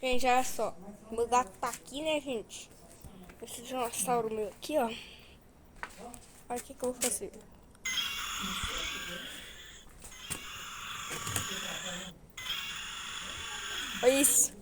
Gente, olha só. Meu gato tá aqui, né, gente? Esse dinossauro meu aqui, ó. Olha o que eu vou fazer. Olha isso.